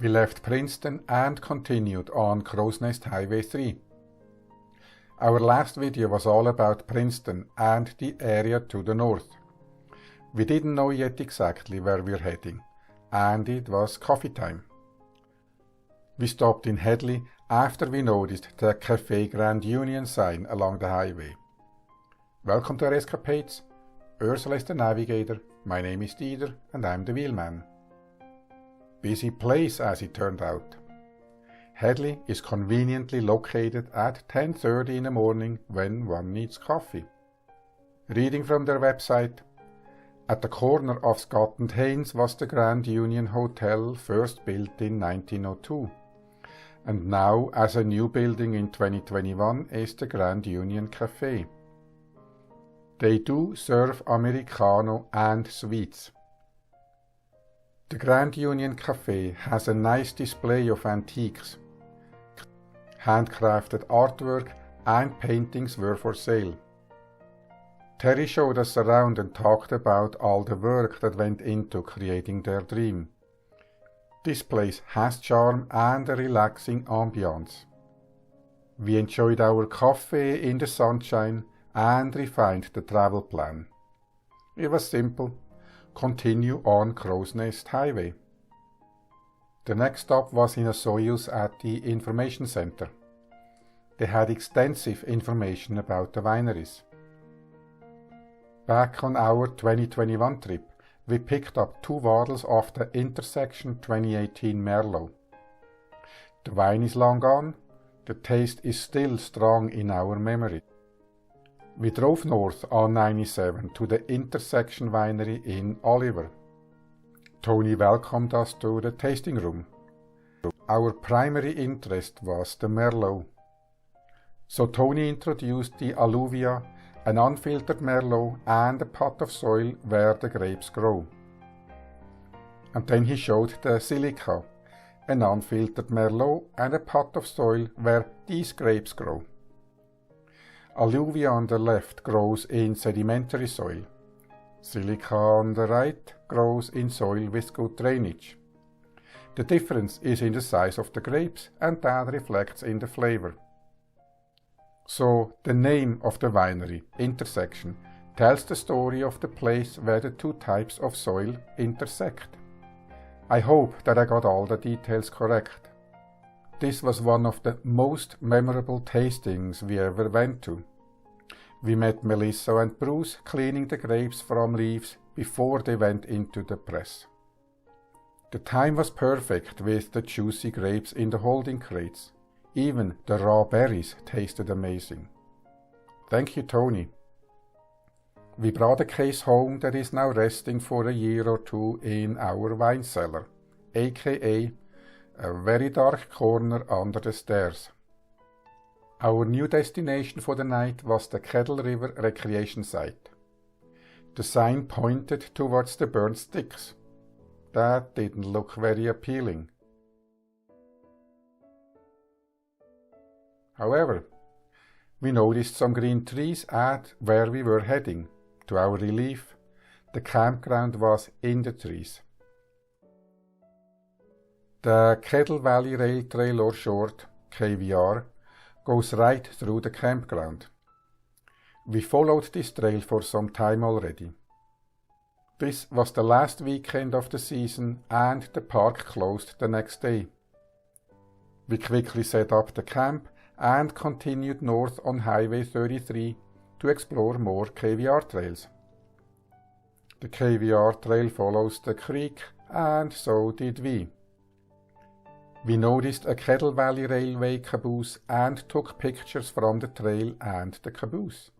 We left Princeton and continued on Crowsnest Highway 3. Our last video was all about Princeton and the area to the north. We didn't know yet exactly where we're heading, and it was coffee time. We stopped in Hedley after we noticed the Café Grand Union sign along the highway. Welcome to our escapades. Ursula is the navigator, my name is Dieter, and I'm the wheelman. Busy place as it turned out. Hedley is conveniently located at 10:30 in the morning when one needs coffee. Reading from their website, at the corner of Scott and Haynes was the Grand Union Hotel, first built in 1902, and now as a new building in 2021 is the Grand Union Café. They do serve Americano and sweets. The Grand Union Café has a nice display of antiques. Handcrafted artwork and paintings were for sale. Terry showed us around and talked about all the work that went into creating their dream. This place has charm and a relaxing ambience. We enjoyed our coffee in the sunshine and refined the travel plan. It was simple. Continue on Crowsnest Highway. The next stop was in a Soyuz at the information center. They had extensive information about the wineries. Back on our 2021 trip, we picked up 2 bottles of the Intersection 2018 Merlot. The wine is long gone, the taste is still strong in our memory. We drove north on 97 to the Intersection Winery in Oliver. Tony welcomed us to the tasting room. Our primary interest was the Merlot. So Tony introduced the alluvia, an unfiltered Merlot and a pot of soil where the grapes grow. And then he showed the Silica, an unfiltered Merlot and a pot of soil where these grapes grow. Alluvia on the left grows in sedimentary soil. Silica on the right grows in soil with good drainage. The difference is in the size of the grapes, and that reflects in the flavor. So the name of the winery, Intersection, tells the story of the place where the 2 types of soil intersect. I hope that I got all the details correct. This was one of the most memorable tastings we ever went to. We met Melissa and Bruce cleaning the grapes from leaves before they went into the press. The time was perfect with the juicy grapes in the holding crates. Even the raw berries tasted amazing. Thank you, Tony. We brought a case home that is now resting for a year or 2 in our wine cellar, aka a very dark corner under the stairs. Our new destination for the night was the Kettle River Recreation Site. The sign pointed towards the burnt sticks. That didn't look very appealing. However, we noticed some green trees at where we were heading. To our relief, the campground was in the trees. The Kettle Valley Rail Trail, or short, KVR, goes right through the campground. We followed this trail for some time already. This was the last weekend of the season and the park closed the next day. We quickly set up the camp and continued north on Highway 33 to explore more KVR trails. The KVR trail follows the creek, and so did we. We noticed a Kettle Valley Railway caboose and took pictures from the trail and the caboose.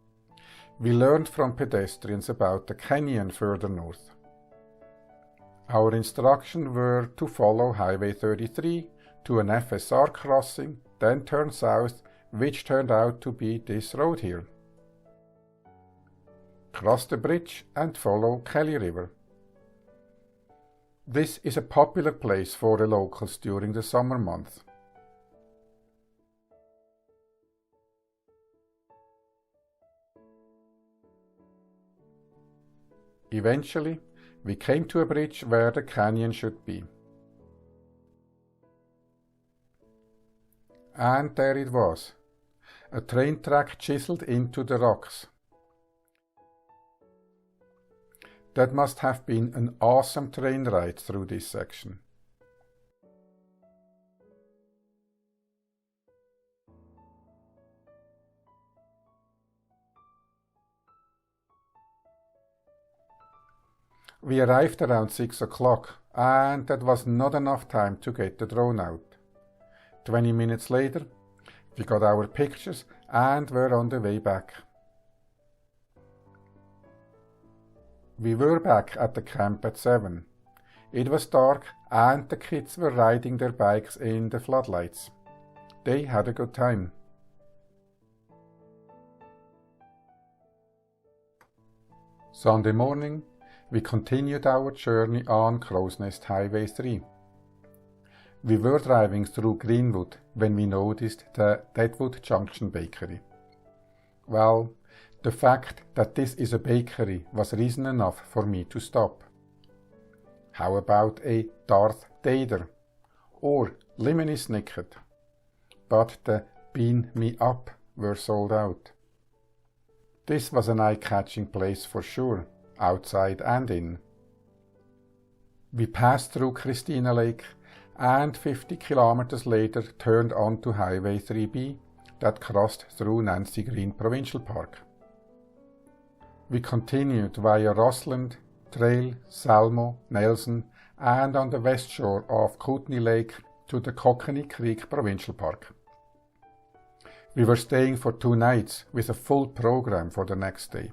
We learned from pedestrians about the canyon further north. Our instructions were to follow Highway 33 to an FSR crossing, then turn south, which turned out to be this road here. Cross the bridge and follow Kelly River. This is a popular place for the locals during the summer months. Eventually, we came to a bridge where the canyon should be. and there it was, a train track chiseled into the rocks. That must have been an awesome train ride through this section. We arrived around 6 o'clock, and that was not enough time to get the drone out. 20 minutes later, we got our pictures and were on the way back. We were back at the camp at 7. It was dark and the kids were riding their bikes in the floodlights. They had a good time. Sunday morning, we continued our journey on Crowsnest Highway 3. We were driving through Greenwood when we noticed the Deadwood Junction bakery. Well, the fact that this is a bakery was reason enough for me to stop. How about a Darth Vader or Lemony Snicket? But the Bean Me Up were sold out. This was an eye-catching place for sure, outside and in. We passed through Christina Lake and 50 kilometers later turned onto Highway 3B that crossed through Nancy Green Provincial Park. We continued via Rossland, Trail, Salmo, Nelson and on the west shore of Kootenay Lake to the Kokanee Creek Provincial Park. We were staying for 2 nights with a full program for the next day.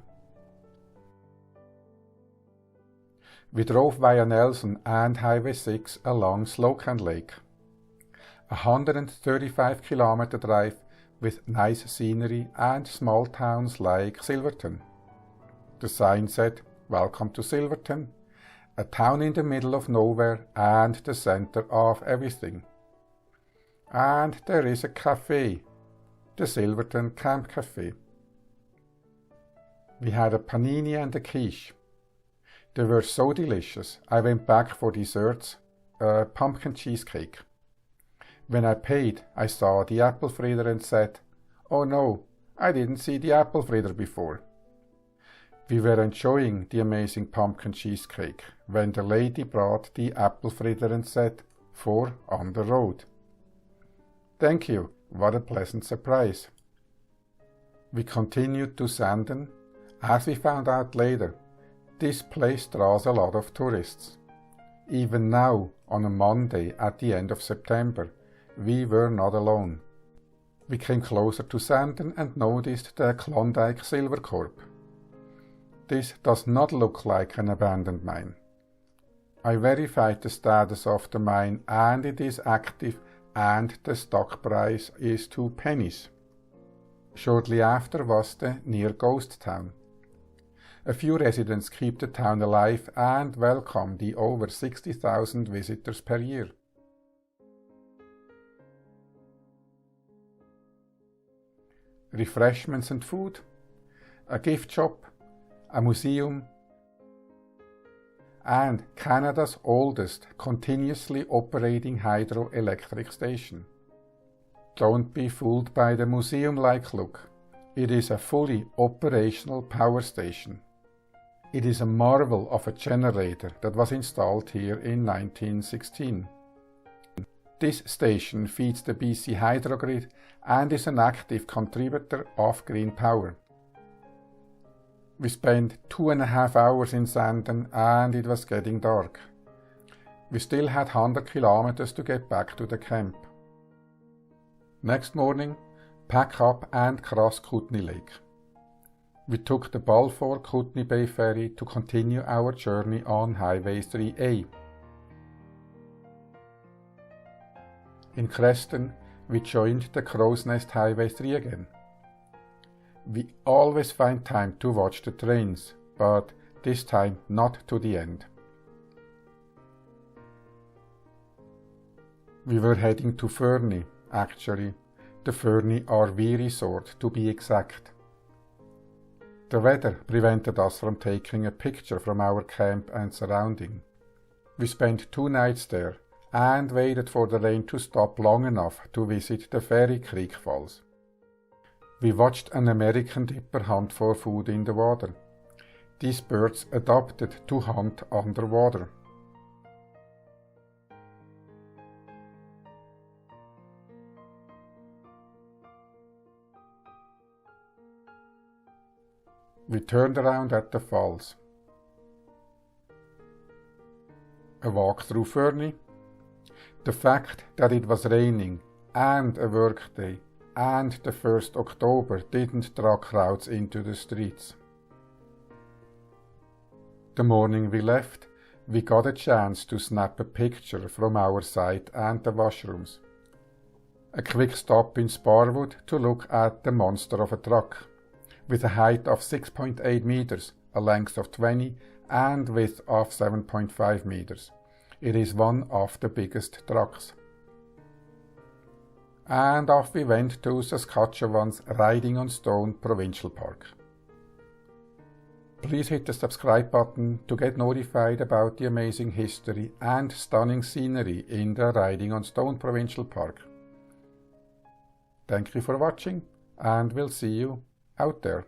We drove via Nelson and Highway 6 along Slocan Lake. 135 kilometer drive with nice scenery and small towns like Silverton. The sign said, "Welcome to Silverton," a town in the middle of nowhere and the center of everything. And there is a café, the Silverton Camp Café. We had a panini and a quiche. They were so delicious, I went back for desserts, a pumpkin cheesecake. When I paid, I saw the apple fritter and said, "Oh no, I didn't see the apple fritter before." We were enjoying the amazing pumpkin cheesecake when the lady brought the apple fritter and said, "For on the road." Thank you, what a pleasant surprise. We continued to Sandon. As we found out later, this place draws a lot of tourists. Even now, on a Monday at the end of September, we were not alone. We came closer to Sandon and noticed the Klondike Silver Corp. This does not look like an abandoned mine. I verified the status of the mine and it is active and the stock price is 2 pennies. Shortly after was the near ghost town. A few residents keep the town alive and welcome the over 60,000 visitors per year. Refreshments and food, a gift shop, a museum, and Canada's oldest continuously operating hydroelectric station. Don't be fooled by the museum-like look. It is a fully operational power station. It is a marvel of a generator that was installed here in 1916. This station feeds the BC hydrogrid and is an active contributor of green power. We spent 2.5 hours in Sandon and it was getting dark. We still had 100 kilometers to get back to the camp. Next morning, pack up and cross Kootenay Lake. We took the Balfour Kootenay Bay Ferry to continue our journey on Highway 3A. In Creston, we joined the Crowsnest Highway 3 again. We always find time to watch the trains, but this time not to the end. We were heading to Fernie, actually, the Fernie RV Resort to be exact. The weather prevented us from taking a picture from our camp and surrounding. We spent 2 nights there, and waited for the rain to stop long enough to visit the Fernie Creek Falls. We watched an American dipper hunt for food in the water. These birds adapted to hunt underwater. We turned around at the falls. A walk through Fernie. The fact that it was raining and a workday and the 1st October didn't draw crowds into the streets. The morning we left, we got a chance to snap a picture from our site and the washrooms. A quick stop in Sparwood to look at the monster of a truck, with a height of 6.8 meters, a length of 20 and width of 7.5 meters. It is one of the biggest trucks. And off we went to Saskatchewan's Riding on Stone Provincial Park. Please hit the subscribe button to get notified about the amazing history and stunning scenery in the Riding on Stone Provincial Park. Thank you for watching, and we'll see you out there.